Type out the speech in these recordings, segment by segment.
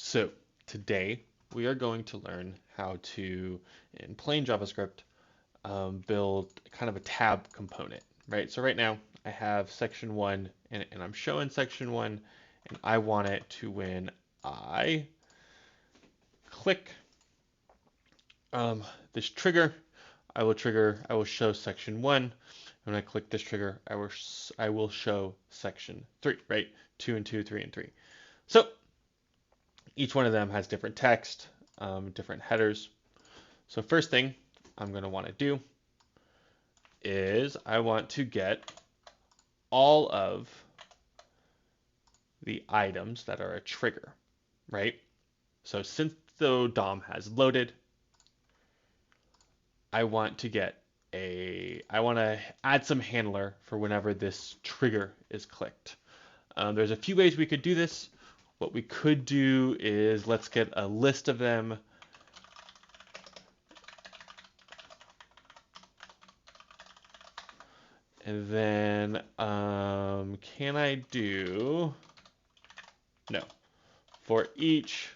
So today we are going to learn how to, in plain JavaScript, build kind of a tab component, right? So right now I have section one and I'm showing section one and I want it to when I click this trigger, I will show section one. When I click this trigger, I will show section three, right? 2 and 2, 3 and 3. So each one of them has different text, different headers. So first thing I'm going to want to do is I want to get all of the items that are a trigger, right? So since the DOM has loaded, I want to add some handler for whenever this trigger is clicked. There's a few ways we could do this. What we could do is let's get a list of them. And then can I do, no, for each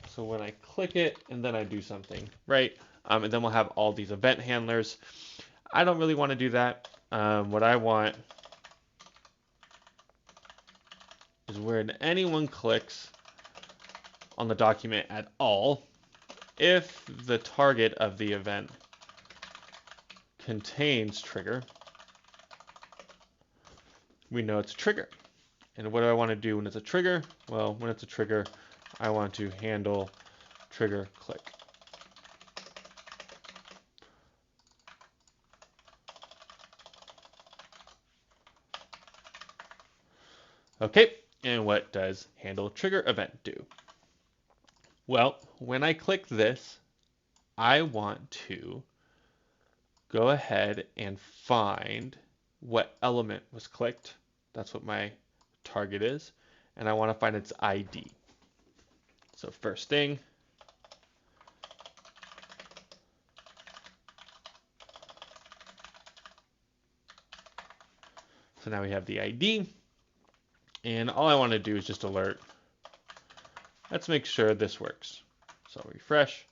so when I click it and then I do something, right? And then we'll have all these event handlers. I don't really want to do that. What I want is when anyone clicks on the document at all, if the target of the event contains trigger, we know it's a trigger. And what do I want to do when it's a trigger? Well, when it's a trigger, I want to handle trigger click. Okay, and what does handle trigger event do? Well, when I click this, I want to go ahead and find what element was clicked. That's what my target is. And I want to find its ID. So first thing, so now we have the ID. And all I want to do is just alert. Let's make sure this works. So refresh.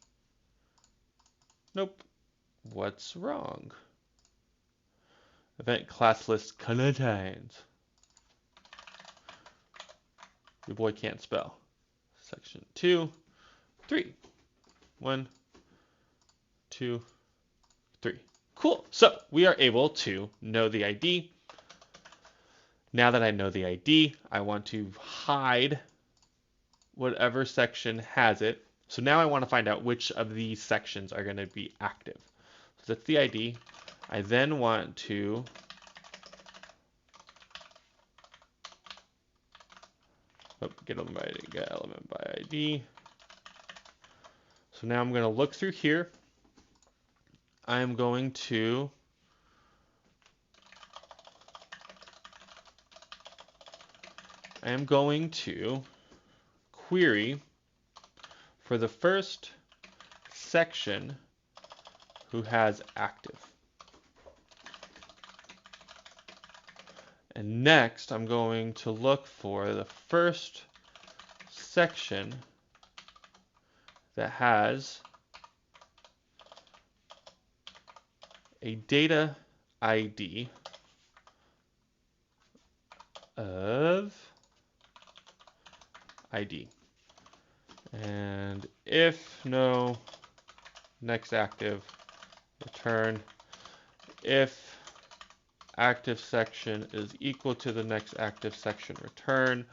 Nope. What's wrong? Event class list contains. Your boy can't spell. Section 2, 3. 1, 2, 3. Cool. So we are able to know the ID. Now that I know the ID, I want to hide whatever section has it. So now I want to find out which of these sections are going to be active. So that's the ID. I then want to get element by ID. So now I'm going to look through here. I'm going to query for the first section who has active. And next, I'm going to look for the first section that has a data ID of ID. And if no next active, return if active section is equal to the next active section, return,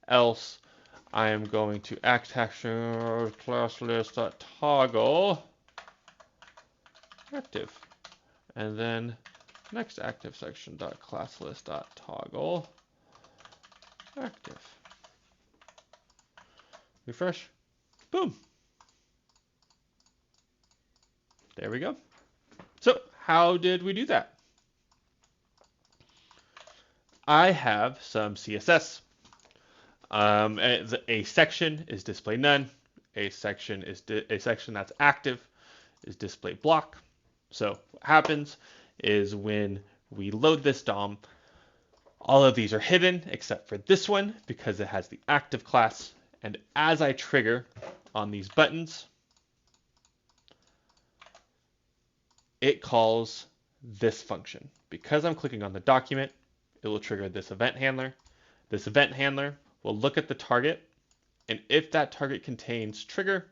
else I am going to action class list.toggle active, and then next active section class list.toggle active. Refresh. Boom. There we go. So how did we do that? I have some CSS. A section is display none. A section that's active is display block. So what happens is when we load this DOM. All of these are hidden except for this one because it has the active class. And as I trigger on these buttons, it calls this function. Because I'm clicking on the document, it will trigger this event handler. This event handler will look at the target, and if that target contains trigger,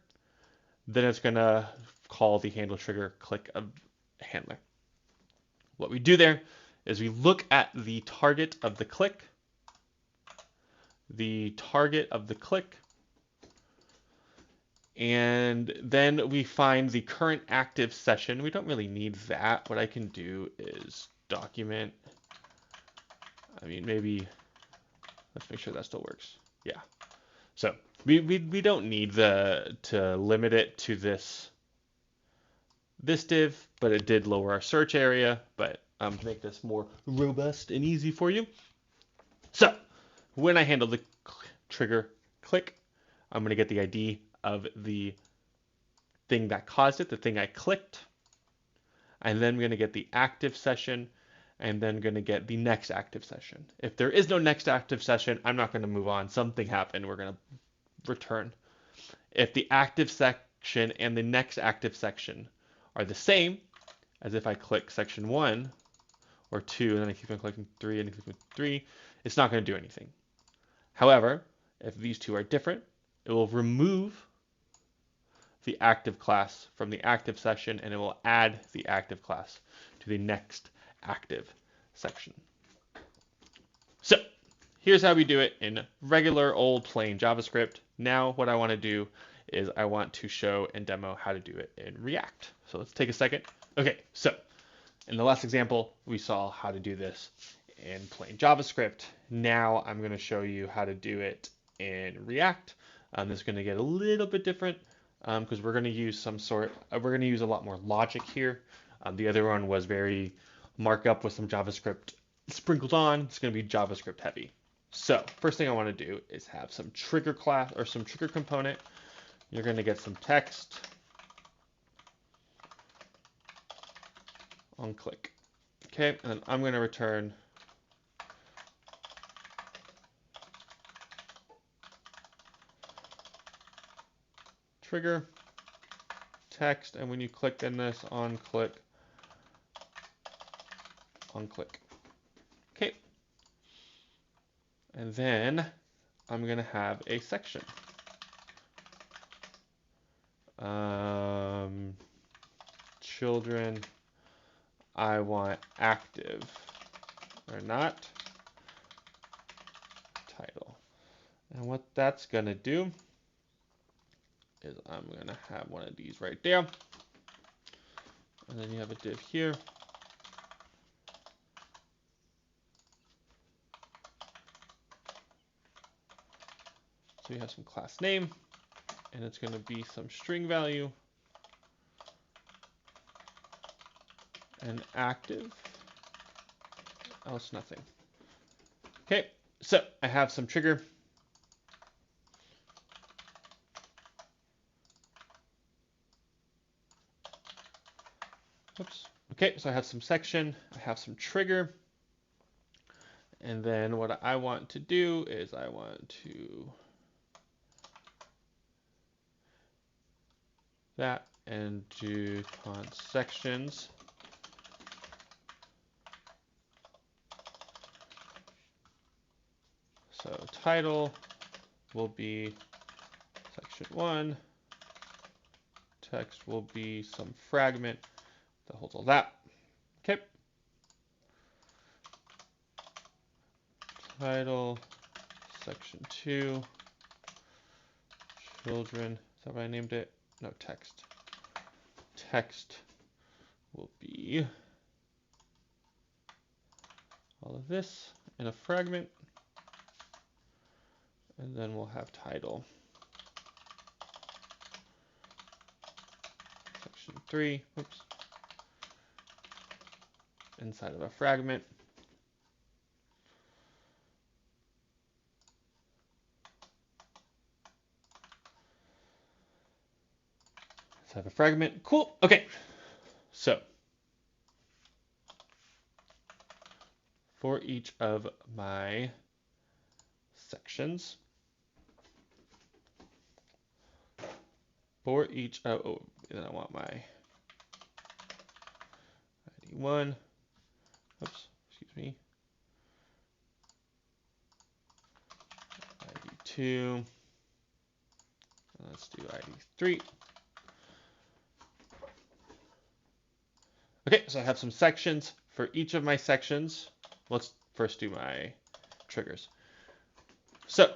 then it's going to call the handle trigger click of handler. What we do there is we look at the target of the click, and then we find the current active session. We don't really need that. What I can do is document. Maybe let's make sure that still works. Yeah. So we don't need to limit it to this div, but it did lower our search area, but to make this more robust and easy for you. So when I handle the trigger click, I'm going to get the ID of the thing that caused it, the thing I clicked, and then I'm going to get the active session, and then going to get the next active session. If there is no next active session, I'm not going to move on. Something happened. We're going to return. If the active section and the next active section are the same as if I click section 1 or 2, and then I keep on clicking 3 and clicking 3, it's not going to do anything. However, if these two are different, it will remove the active class from the active session, and it will add the active class to the next active section. So here's how we do it in regular old plain JavaScript. Now what I want to do is I want to show and demo how to do it in React. So let's take a second. Okay, so in the last example, we saw how to do this in plain JavaScript. Now I'm going to show you how to do it in React. This is going to get a little bit different because we're going to use we're going to use a lot more logic here. The other one was very markup with some JavaScript sprinkled on. It's going to be JavaScript heavy. So first thing I want to do is have some trigger class or some trigger component. You're going to get some text on click. Okay, and then I'm going to return trigger text, and when you click in this on click. Okay, and then I'm going to have a section. Children, I want active or not title. And what that's going to do is I'm going to have one of these right there. And then you have a div here. So you have some class name, and it's going to be some string value, and active, else nothing. Okay, so I have some trigger. Oops. Okay, so I have some section, I have some trigger, and then what I want to do is I want to that and do const sections. So title will be section 1, text will be some fragment that holds all that. Okay. Title, section 2, children, is that what I named it? No, text. Text will be all of this in a fragment, and then we'll have title. Section 3, oops, inside of a fragment. Let's have a fragment. Cool. Okay. So for each of my sections. For each of, oh, then I want my ID1, oops, excuse me, ID2, let's do ID3. Okay, so I have some sections. For each of my sections, let's first do my triggers. So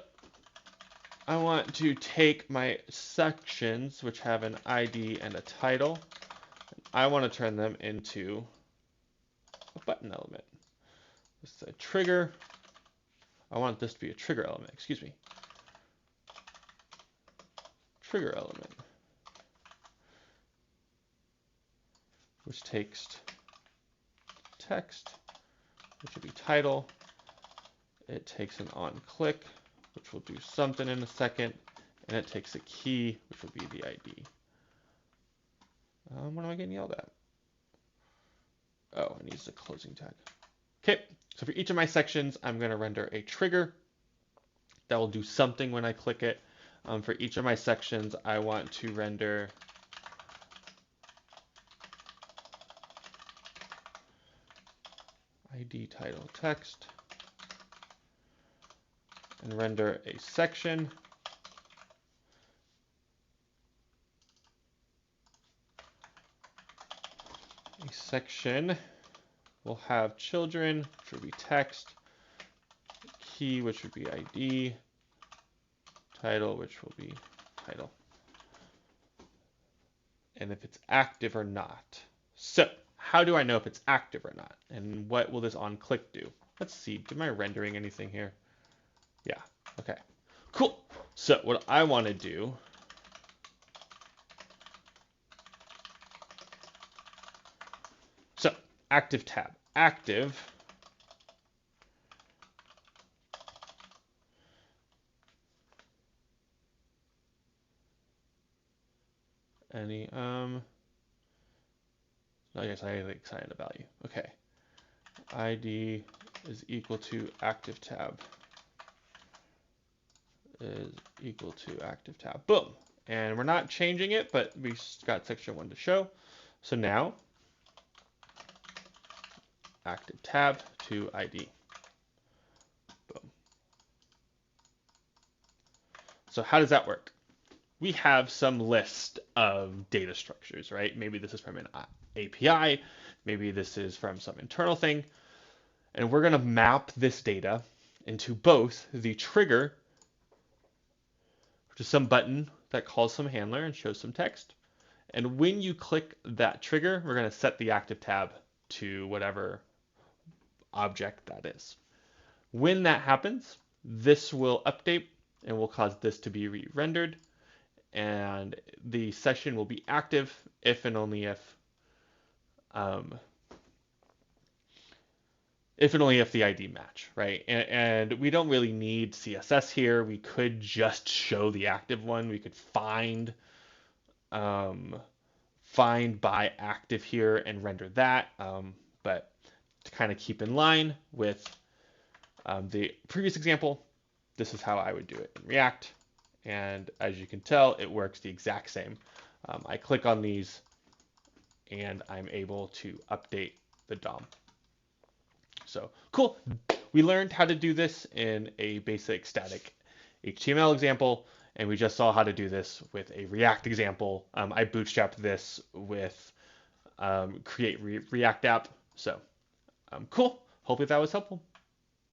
I want to take my sections, which have an ID and a title, and I want to turn them into a button element. This is a trigger. I want this to be a trigger element, excuse me. Trigger element, which takes text, which will be title. It takes an onClick, which will do something in a second, and it takes a key, which will be the ID. What am I getting yelled at? Oh, it needs a closing tag. Okay, so for each of my sections, I'm going to render a trigger that will do something when I click it. For each of my sections, I want to render ID title text and render a section. A section will have children, which will be text, key, which would be ID, title, which will be title, and if it's active or not. So how do I know if it's active or not? And what will this onClick do? Let's see, am I rendering anything here? Yeah, okay, cool. So what I want to do active tab, active any I guess I assign a value. Okay, ID is equal to active tab is equal to active tab. Boom. And we're not changing it, but we got section 1 to show. So now active tab to ID. Boom. So how does that work? We have some list of data structures, right? Maybe this is from an API, maybe this is from some internal thing, and we're going to map this data into both the trigger, which is some button that calls some handler and shows some text, and when you click that trigger, we're going to set the active tab to whatever object that is. When that happens, this will update and will cause this to be re-rendered, and the session will be active if and only if the ID match, right? And we don't really need CSS here. We could just show the active one. We could find by active here and render that. But to kind of keep in line with the previous example, this is how I would do it in React. And as you can tell, it works the exact same. I click on these and I'm able to update the DOM. So cool. We learned how to do this in a basic static HTML example, and we just saw how to do this with a React example. I bootstrapped this with create React app. So cool. Hopefully that was helpful.